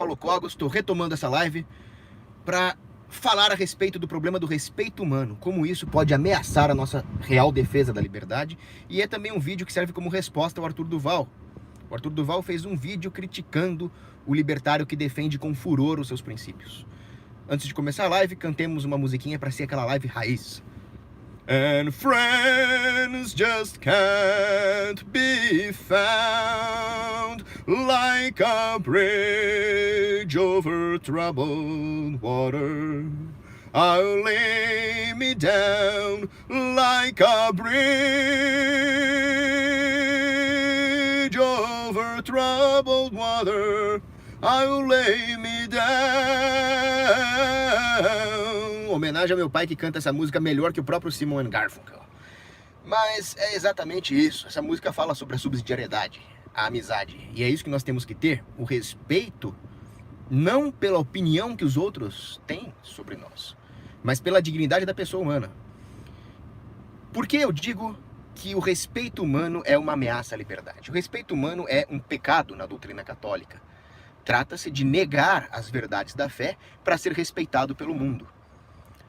Paulo Cogos, estou retomando essa live para falar a respeito do problema do respeito humano, como isso pode ameaçar a nossa real defesa da liberdade, e é também um vídeo que serve como resposta ao Arthur Duval. O Arthur Duval fez um vídeo criticando o libertário que defende com furor os seus princípios. Antes de começar a live, cantemos uma musiquinha para ser aquela live raiz. And friends just can't be found like a bridge over troubled water. I'll lay me down like a bridge over troubled water. I'll lay me down. Homenagem ao meu pai que canta essa música melhor que o próprio Simon & Garfunkel. Mas é exatamente isso. Essa música fala sobre a subsidiariedade, a amizade. E é isso que nós temos que ter, o respeito, não pela opinião que os outros têm sobre nós, mas pela dignidade da pessoa humana. Por que eu digo que o respeito humano é uma ameaça à liberdade? O respeito humano é um pecado na doutrina católica. Trata-se de negar as verdades da fé para ser respeitado pelo mundo.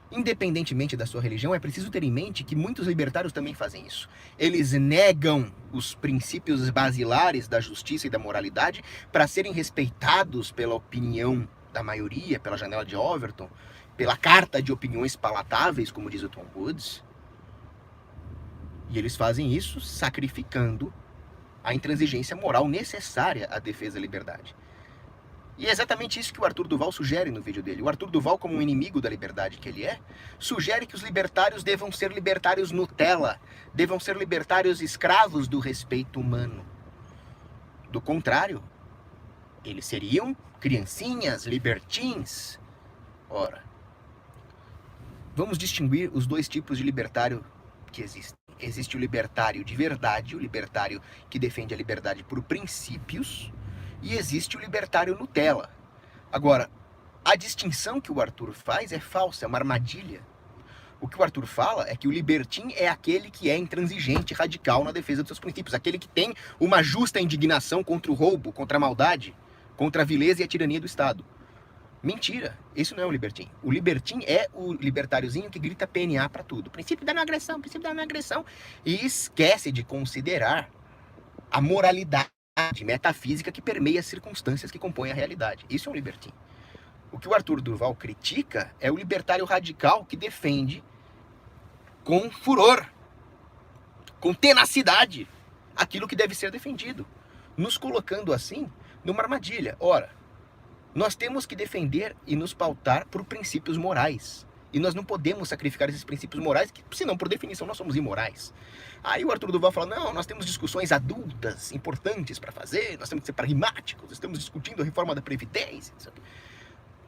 Independentemente da sua religião, é preciso ter em mente que muitos libertários também fazem isso. Eles negam os princípios basilares da justiça e da moralidade para serem respeitados pela opinião da maioria, pela janela de Overton, pela carta de opiniões palatáveis, como diz o Tom Woods. E eles fazem isso sacrificando a intransigência moral necessária à defesa da liberdade. E é exatamente isso que o Arthur Duval sugere no vídeo dele. O Arthur Duval, como um inimigo da liberdade que ele é, sugere que os libertários devam ser libertários Nutella, devam ser libertários escravos do respeito humano. Do contrário, eles seriam criancinhas, libertins. Ora, vamos distinguir os dois tipos de libertário que existem. Existe o libertário de verdade, o libertário que defende a liberdade por princípios, e existe o libertário Nutella. Agora, a distinção que o Arthur faz é falsa, é uma armadilha. O que o Arthur fala é que o libertim é aquele que é intransigente, radical na defesa dos seus princípios, aquele que tem uma justa indignação contra o roubo, contra a maldade, contra a vileza e a tirania do Estado. Mentira, isso não é o libertim. O libertim é o libertáriozinho que grita PNA para tudo. Princípio da não agressão, princípio da não agressão. E esquece de considerar a moralidade metafísica que permeia as circunstâncias que compõem a realidade. Isso é um libertim. O que o Arthur Duval critica é o libertário radical que defende com furor, com tenacidade, aquilo que deve ser defendido, nos colocando assim numa armadilha. Ora, nós temos que defender e nos pautar por princípios morais. E nós não podemos sacrificar esses princípios morais, que, senão, por definição, nós somos imorais. Aí o Arthur Duval fala, não, nós temos discussões adultas, importantes para fazer, nós temos que ser pragmáticos, estamos discutindo a reforma da Previdência.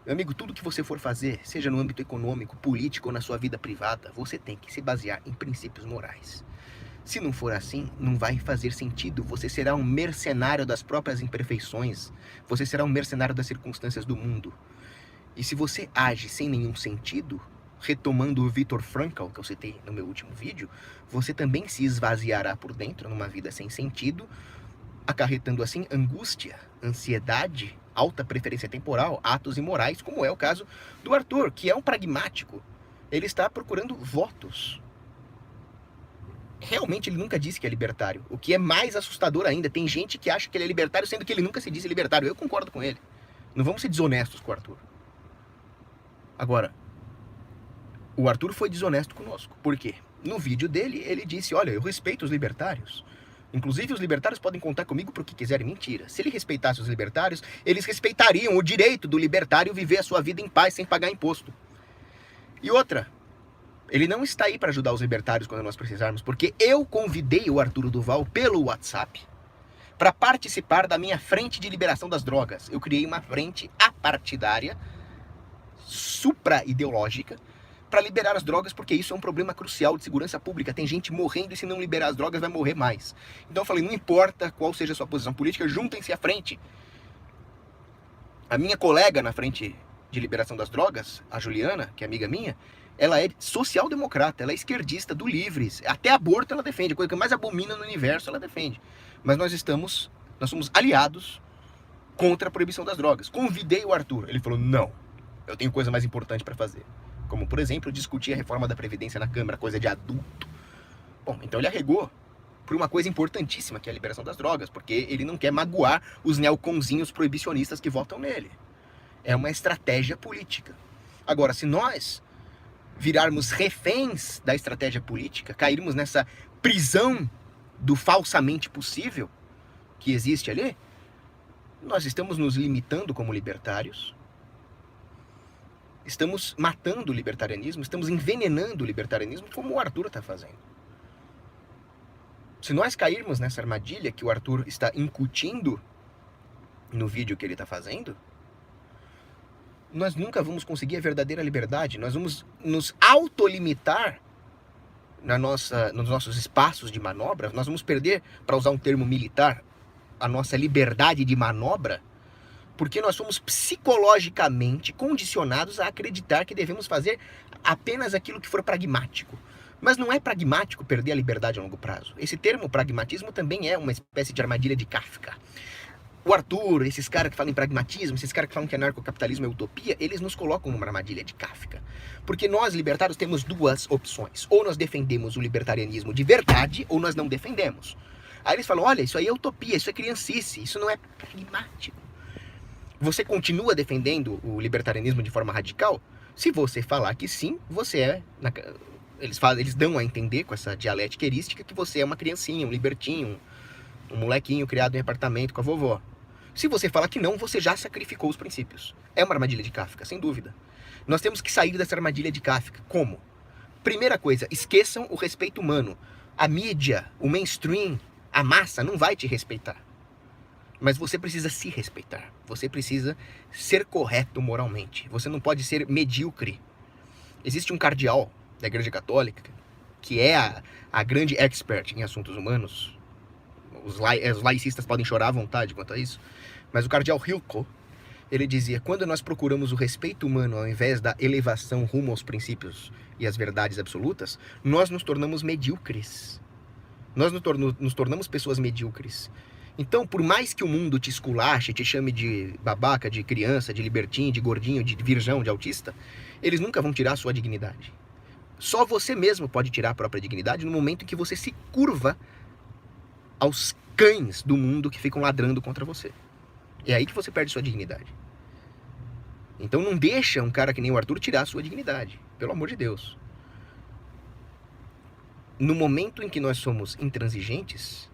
Meu amigo, tudo que você for fazer, seja no âmbito econômico, político ou na sua vida privada, você tem que se basear em princípios morais. Se não for assim, não vai fazer sentido. Você será um mercenário das próprias imperfeições. Você será um mercenário das circunstâncias do mundo. E se você age sem nenhum sentido, retomando o Viktor Frankl, que eu citei no meu último vídeo, você também se esvaziará por dentro numa vida sem sentido, acarretando assim angústia, ansiedade, alta preferência temporal, atos imorais, como é o caso do Arthur, que é um pragmático. Ele está procurando votos. Realmente ele nunca disse que é libertário. O que é mais assustador ainda, tem gente que acha que ele é libertário, sendo que ele nunca se disse libertário. Eu concordo com ele. Não vamos ser desonestos com o Arthur. Agora, o Arthur foi desonesto conosco. Por quê? No vídeo dele, ele disse, olha, eu respeito os libertários. Inclusive, os libertários podem contar comigo para o que quiserem. Mentira. Se ele respeitasse os libertários, eles respeitariam o direito do libertário viver a sua vida em paz, sem pagar imposto. E outra, ele não está aí para ajudar os libertários quando nós precisarmos, porque eu convidei o Arthur Duval pelo WhatsApp para participar da minha frente de liberação das drogas. Eu criei uma frente apartidária, supra-ideológica, para liberar as drogas, porque isso é um problema crucial de segurança pública. Tem gente morrendo e se não liberar as drogas vai morrer mais. Então eu falei, não importa qual seja a sua posição política, juntem-se à frente. A minha colega na frente de liberação das drogas, a Juliana, que é amiga minha, ela é social-democrata, ela é esquerdista do Livres. Até aborto ela defende, a coisa que mais abomina no universo ela defende. Mas nós somos aliados contra a proibição das drogas. Convidei o Arthur. Ele falou, não, eu tenho coisa mais importante para fazer. Como, por exemplo, discutir a reforma da Previdência na Câmara, coisa de adulto. Bom, então ele arregou por uma coisa importantíssima, que é a liberação das drogas, porque ele não quer magoar os neoconzinhos proibicionistas que votam nele. É uma estratégia política. Agora, se nós virarmos reféns da estratégia política, cairmos nessa prisão do falsamente possível que existe ali, nós estamos nos limitando como libertários, estamos matando o libertarianismo, estamos envenenando o libertarianismo, como o Arthur está fazendo. Se nós cairmos nessa armadilha que o Arthur está incutindo no vídeo que ele está fazendo, nós nunca vamos conseguir a verdadeira liberdade. Nós vamos nos autolimitar nos nossos espaços de manobra. Nós vamos perder, para usar um termo militar, a nossa liberdade de manobra, porque nós somos psicologicamente condicionados a acreditar que devemos fazer apenas aquilo que for pragmático. Mas não é pragmático perder a liberdade a longo prazo. Esse termo pragmatismo também é uma espécie de armadilha de Kafka. O Arthur, esses caras que falam em pragmatismo, esses caras que falam que anarcocapitalismo é utopia, eles nos colocam numa armadilha de Kafka. Porque nós, libertários, temos duas opções. Ou nós defendemos o libertarianismo de verdade, ou nós não defendemos. Aí eles falam, olha, isso aí é utopia, isso é criancice, isso não é pragmático. Você continua defendendo o libertarianismo de forma radical? Se você falar que sim, você é... Eles dão a entender com essa dialética erística que você é uma criancinha, um libertinho, um molequinho criado em apartamento com a vovó. Se você falar que não, você já sacrificou os princípios. É uma armadilha de Kafka, sem dúvida. Nós temos que sair dessa armadilha de Kafka. Como? Primeira coisa, esqueçam o respeito humano. A mídia, o mainstream, a massa não vai te respeitar. Mas você precisa se respeitar. Você precisa ser correto moralmente. Você não pode ser medíocre. Existe um cardeal da Igreja Católica que é a grande expert em assuntos humanos. Os laicistas podem chorar à vontade quanto a isso. Mas o cardeal Hilco, ele dizia, quando nós procuramos o respeito humano ao invés da elevação rumo aos princípios e às verdades absolutas, nós nos tornamos medíocres. Nós nos tornamos pessoas medíocres. Então, por mais que o mundo te esculache, te chame de babaca, de criança, de libertinho, de gordinho, de virgão, de autista, eles nunca vão tirar a sua dignidade. Só você mesmo pode tirar a própria dignidade no momento em que você se curva aos cães do mundo que ficam ladrando contra você. É aí que você perde sua dignidade. Então não deixa um cara que nem o Arthur tirar a sua dignidade. Pelo amor de Deus. No momento em que nós somos intransigentes,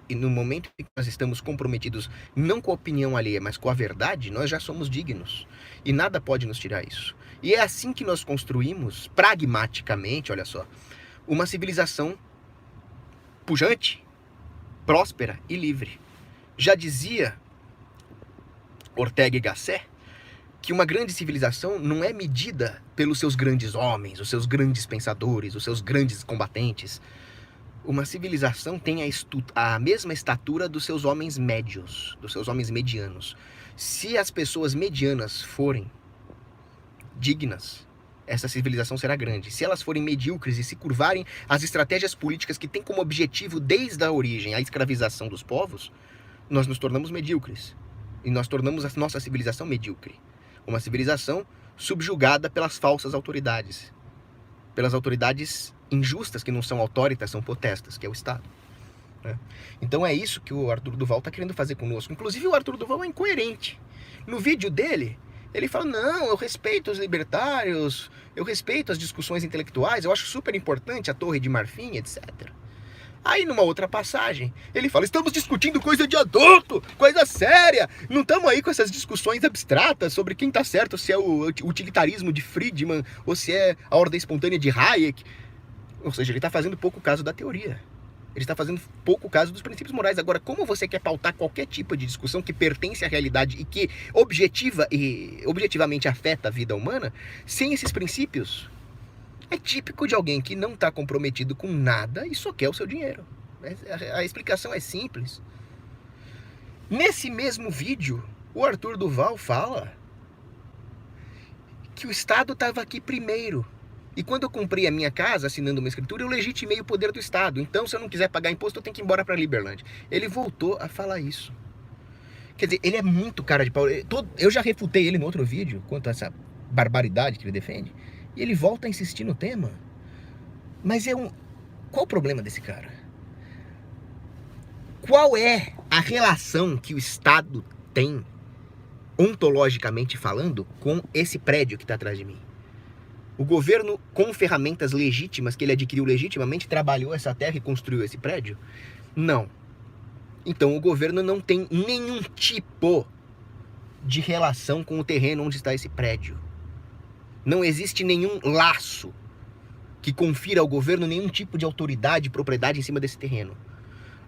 e no momento em que nós estamos comprometidos não com a opinião alheia, mas com a verdade, nós já somos dignos. E nada pode nos tirar isso. E é assim que nós construímos, pragmaticamente, olha só, uma civilização pujante, próspera e livre. Já dizia Ortega y Gasset que uma grande civilização não é medida pelos seus grandes homens, os seus grandes pensadores, os seus grandes combatentes. Uma civilização tem a mesma estatura dos seus homens médios, dos seus homens medianos. Se as pessoas medianas forem dignas, essa civilização será grande. Se elas forem medíocres e se curvarem às estratégias políticas que têm como objetivo, desde a origem, a escravização dos povos, nós nos tornamos medíocres. E nós tornamos a nossa civilização medíocre. Uma civilização subjugada pelas falsas autoridades. Pelas autoridades injustas, que não são autoritas, são potestas, que é o Estado. Né? Então é isso que o Arthur Duval está querendo fazer conosco. Inclusive o Arthur Duval é incoerente. No vídeo dele, ele fala, não, eu respeito os libertários, eu respeito as discussões intelectuais, eu acho super importante a Torre de Marfim, etc. Aí numa outra passagem, ele fala, estamos discutindo coisa de adulto, coisa séria, não estamos aí com essas discussões abstratas sobre quem está certo, se é o utilitarismo de Friedman ou se é a ordem espontânea de Hayek. Ou seja, ele está fazendo pouco caso da teoria. Ele está fazendo pouco caso dos princípios morais. Agora, como você quer pautar qualquer tipo de discussão que pertence à realidade e que objetivamente afeta a vida humana, sem esses princípios, é típico de alguém que não está comprometido com nada e só quer o seu dinheiro. A explicação é simples. Nesse mesmo vídeo, o Arthur Duval fala que o Estado estava aqui primeiro. E quando eu comprei a minha casa, assinando uma escritura, eu legitimei o poder do Estado. Então, se eu não quiser pagar imposto, eu tenho que ir embora para Liberland. Ele voltou a falar isso. Quer dizer, ele é muito cara de pau. Eu já refutei ele no outro vídeo, quanto a essa barbaridade que ele defende. E ele volta a insistir no tema. Mas qual o problema desse cara? Qual é a relação que o Estado tem, ontologicamente falando, com esse prédio que está atrás de mim? O governo, com ferramentas legítimas que ele adquiriu legitimamente, trabalhou essa terra e construiu esse prédio? Não. Então o governo não tem nenhum tipo de relação com o terreno onde está esse prédio. Não existe nenhum laço que confira ao governo nenhum tipo de autoridade e propriedade em cima desse terreno.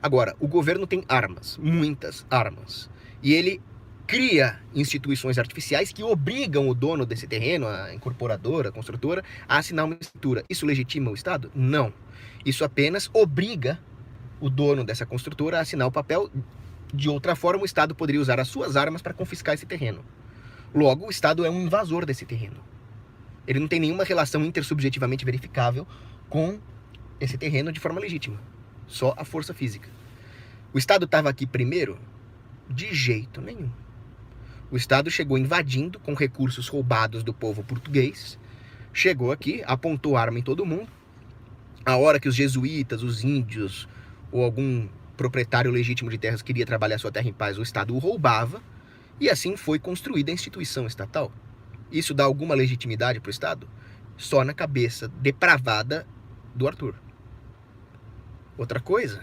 Agora, o governo tem armas, muitas armas, e ele cria instituições artificiais que obrigam o dono desse terreno, a incorporadora, a construtora, a assinar uma escritura. Isso legitima o Estado? Não. Isso apenas obriga o dono dessa construtora a assinar o papel. De outra forma, o Estado poderia usar as suas armas para confiscar esse terreno. Logo, o Estado é um invasor desse terreno. Ele não tem nenhuma relação intersubjetivamente verificável com esse terreno de forma legítima. Só a força física. O Estado estava aqui primeiro? De jeito nenhum. O Estado chegou invadindo com recursos roubados do povo português. Chegou aqui, apontou arma em todo mundo. A hora que os jesuítas, os índios ou algum proprietário legítimo de terras queria trabalhar sua terra em paz, o Estado o roubava. E assim foi construída a instituição estatal. Isso dá alguma legitimidade para o Estado? Só na cabeça depravada do Arthur. Outra coisa,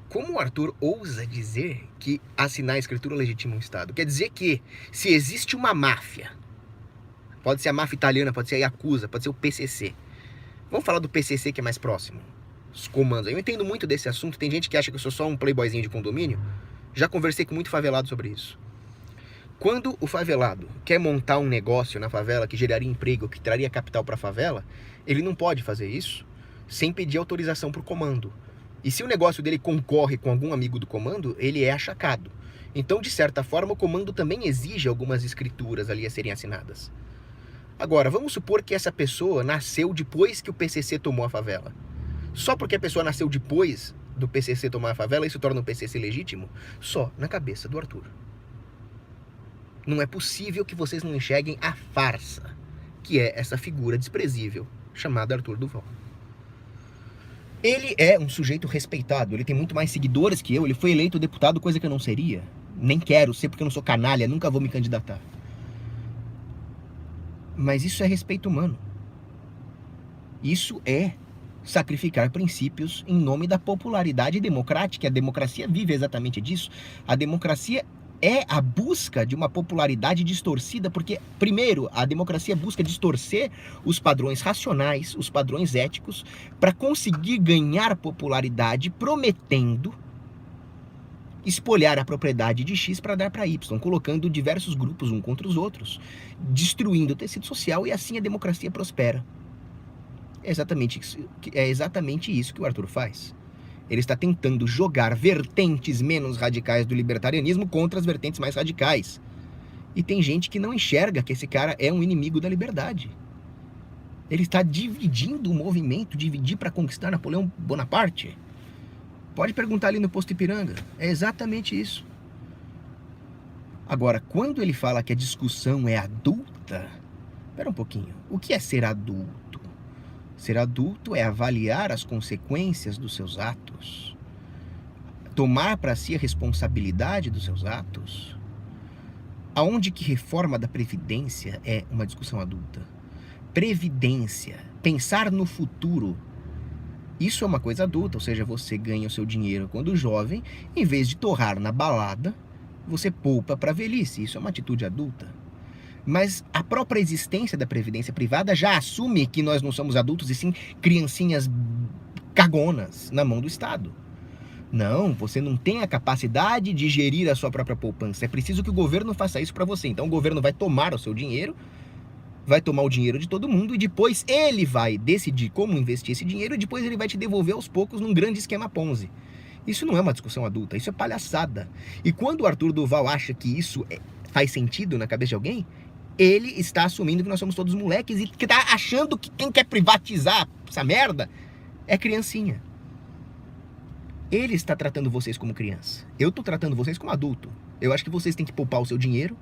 como o Arthur ousa dizer que assinar a escritura legitima um Estado? Quer dizer que se existe uma máfia, pode ser a máfia italiana, pode ser a Yakuza, pode ser o PCC. Vamos falar do PCC que é mais próximo, os comandos. Eu entendo muito desse assunto, tem gente que acha que eu sou só um playboyzinho de condomínio. Já conversei com muito favelado sobre isso. Quando o favelado quer montar um negócio na favela que geraria emprego, que traria capital para a favela, ele não pode fazer isso sem pedir autorização para o comando. E se o negócio dele concorre com algum amigo do comando, ele é achacado. Então, de certa forma, o comando também exige algumas escrituras ali a serem assinadas. Agora, vamos supor que essa pessoa nasceu depois que o PCC tomou a favela. Só porque a pessoa nasceu depois do PCC tomar a favela, isso torna o PCC legítimo? Só na cabeça do Arthur. Não é possível que vocês não enxerguem a farsa, que é essa figura desprezível chamada Arthur Duval. Ele é um sujeito respeitado, ele tem muito mais seguidores que eu, ele foi eleito deputado, coisa que eu não seria. Nem quero ser porque eu não sou canalha, nunca vou me candidatar. Mas isso é respeito humano. Isso é sacrificar princípios em nome da popularidade democrática. A democracia vive exatamente disso. A democracia é a busca de uma popularidade distorcida, porque, primeiro, a democracia busca distorcer os padrões racionais, os padrões éticos, para conseguir ganhar popularidade, prometendo espolhar a propriedade de X para dar para Y, colocando diversos grupos um contra os outros, destruindo o tecido social, e assim a democracia prospera. É exatamente isso que o Arthur faz. Ele está tentando jogar vertentes menos radicais do libertarianismo contra as vertentes mais radicais. E tem gente que não enxerga que esse cara é um inimigo da liberdade. Ele está dividindo o movimento, dividir para conquistar Napoleão Bonaparte. Pode perguntar ali no posto Ipiranga. É exatamente isso. Agora, quando ele fala que a discussão é adulta, espera um pouquinho. O que é ser adulto? Ser adulto é avaliar as consequências dos seus atos, tomar para si a responsabilidade dos seus atos. Aonde que reforma da Previdência é uma discussão adulta? Previdência, pensar no futuro, isso é uma coisa adulta, ou seja, você ganha o seu dinheiro quando jovem, em vez de torrar na balada, você poupa para a velhice, isso é uma atitude adulta. Mas a própria existência da previdência privada já assume que nós não somos adultos e sim criancinhas cagonas na mão do Estado. Não, você não tem a capacidade de gerir a sua própria poupança. É preciso que o governo faça isso para você. Então o governo vai tomar o seu dinheiro, vai tomar o dinheiro de todo mundo e depois ele vai decidir como investir esse dinheiro e depois ele vai te devolver aos poucos num grande esquema Ponzi. Isso não é uma discussão adulta, isso é palhaçada. E quando o Arthur Duval acha que isso faz sentido na cabeça de alguém, ele está assumindo que nós somos todos moleques e que está achando que quem quer privatizar essa merda é criancinha. Ele está tratando vocês como criança. Eu estou tratando vocês como adulto. Eu acho que vocês têm que poupar o seu dinheiro,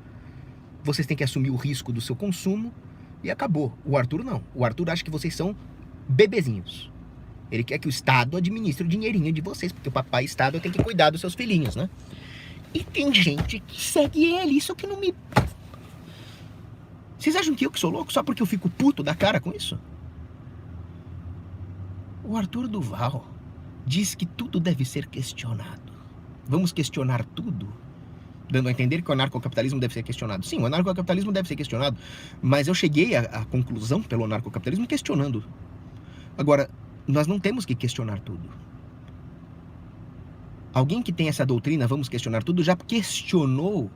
vocês têm que assumir o risco do seu consumo e acabou. O Arthur não. O Arthur acha que vocês são bebezinhos. Ele quer que o Estado administre o dinheirinho de vocês, porque o papai Estado tem que cuidar dos seus filhinhos, né? E tem gente que segue ele, isso que não me... Vocês acham que eu que sou louco só porque eu fico puto da cara com isso? O Arthur Duval diz que tudo deve ser questionado. Vamos questionar tudo? Dando a entender que o anarcocapitalismo deve ser questionado. Sim, o anarcocapitalismo deve ser questionado, mas eu cheguei à conclusão pelo anarcocapitalismo questionando. Agora, nós não temos que questionar tudo. Alguém que tem essa doutrina, vamos questionar tudo, já questionou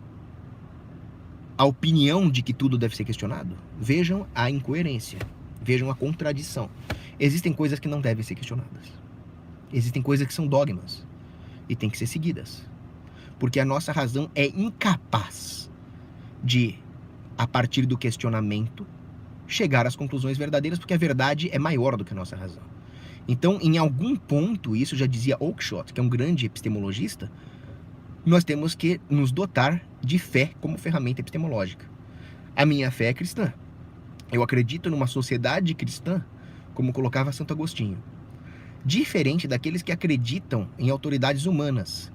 a opinião de que tudo deve ser questionado? Vejam a incoerência, vejam a contradição. Existem coisas que não devem ser questionadas. Existem coisas que são dogmas e têm que ser seguidas. Porque a nossa razão é incapaz de, a partir do questionamento, chegar às conclusões verdadeiras, porque a verdade é maior do que a nossa razão. Então, em algum ponto, isso já dizia Oakeshott, que é um grande epistemologista, nós temos que nos dotar de fé como ferramenta epistemológica. A minha fé é cristã. Eu acredito numa sociedade cristã, como colocava Santo Agostinho. Diferente daqueles que acreditam em autoridades humanas,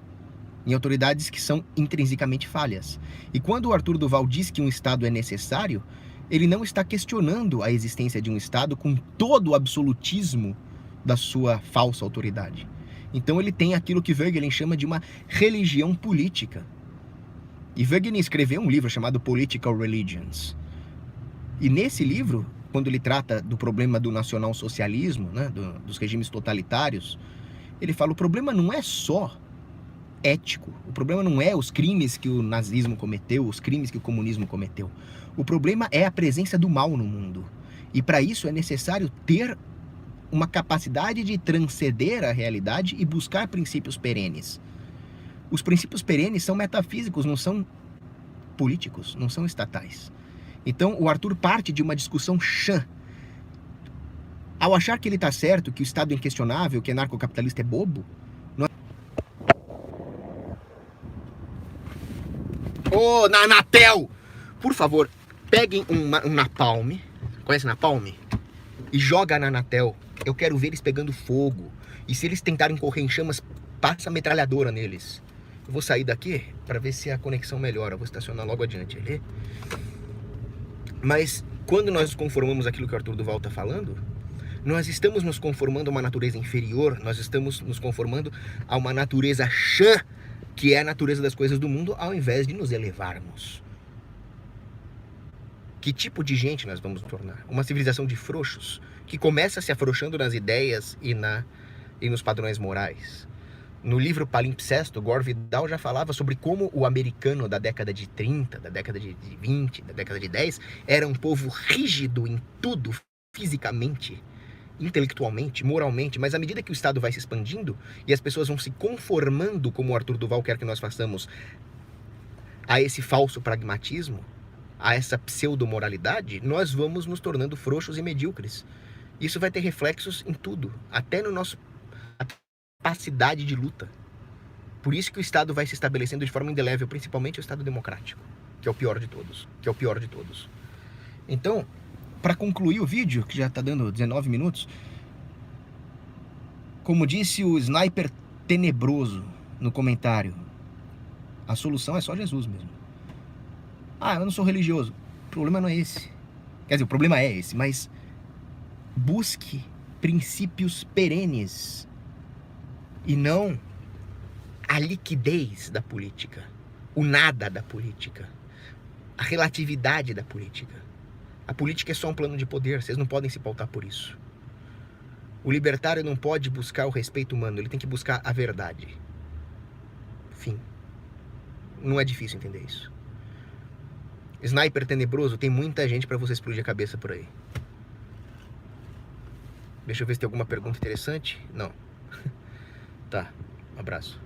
em autoridades que são intrinsecamente falhas. E quando o Arthur Duval diz que um Estado é necessário, ele não está questionando a existência de um Estado com todo o absolutismo da sua falsa autoridade. Então ele tem aquilo que Wegelin chama de uma religião política. E Wegelin escreveu um livro chamado Political Religions. E nesse livro, quando ele trata do problema do nacionalsocialismo, né, dos regimes totalitários, ele fala: o problema não é só ético, o problema não é os crimes que o nazismo cometeu, os crimes que o comunismo cometeu. O problema é a presença do mal no mundo. E para isso é necessário ter uma capacidade de transcender a realidade e buscar princípios perenes. Os princípios perenes são metafísicos, não são políticos, não são estatais. Então o Arthur parte de uma discussão chã. Ao achar que ele está certo, que o Estado é inquestionável, que anarcocapitalista é bobo... Ô, Anatel! Por favor, peguem um napalm, conhece napalm? E joga na Anatel. Eu quero ver eles pegando fogo. E se eles tentarem correr em chamas, passa a metralhadora neles. Eu vou sair daqui para ver se a conexão melhora. Eu vou estacionar logo adiante ali. Mas quando nós nos conformamos àquilo que o Arthur Duval está falando, nós estamos nos conformando a uma natureza inferior, nós estamos nos conformando a uma natureza chã, que é a natureza das coisas do mundo, ao invés de nos elevarmos. Que tipo de gente nós vamos nos tornar? Uma civilização de frouxos, que começa se afrouxando nas ideias e nos padrões morais. No livro Palimpsesto, Gore Vidal já falava sobre como o americano da década de 30, da década de 20, da década de 10, era um povo rígido em tudo, fisicamente, intelectualmente, moralmente, mas à medida que o Estado vai se expandindo e as pessoas vão se conformando, como o Arthur Duval quer que nós façamos, a esse falso pragmatismo, a essa pseudo-moralidade, nós vamos nos tornando frouxos e medíocres. Isso vai ter reflexos em tudo, até no nosso capacidade de luta. Por isso que o Estado vai se estabelecendo de forma indelével, principalmente o Estado democrático, que é o pior de todos. Então, para concluir o vídeo, que já está dando 19 minutos, como disse o Sniper Tenebroso no comentário, a solução é só Jesus mesmo. Ah, eu não sou religioso. O problema não é esse. Quer dizer, o problema é esse, mas busque princípios perenes e não a liquidez da política, o nada da política, a relatividade da política. A política é só um plano de poder, vocês não podem se pautar por isso. O libertário não pode buscar o respeito humano, ele tem que buscar a verdade. Fim. Não é difícil entender isso. Sniper Tenebroso, tem muita gente para você explodir a cabeça por aí. Deixa eu ver se tem alguma pergunta interessante. Não. Tá, um abraço.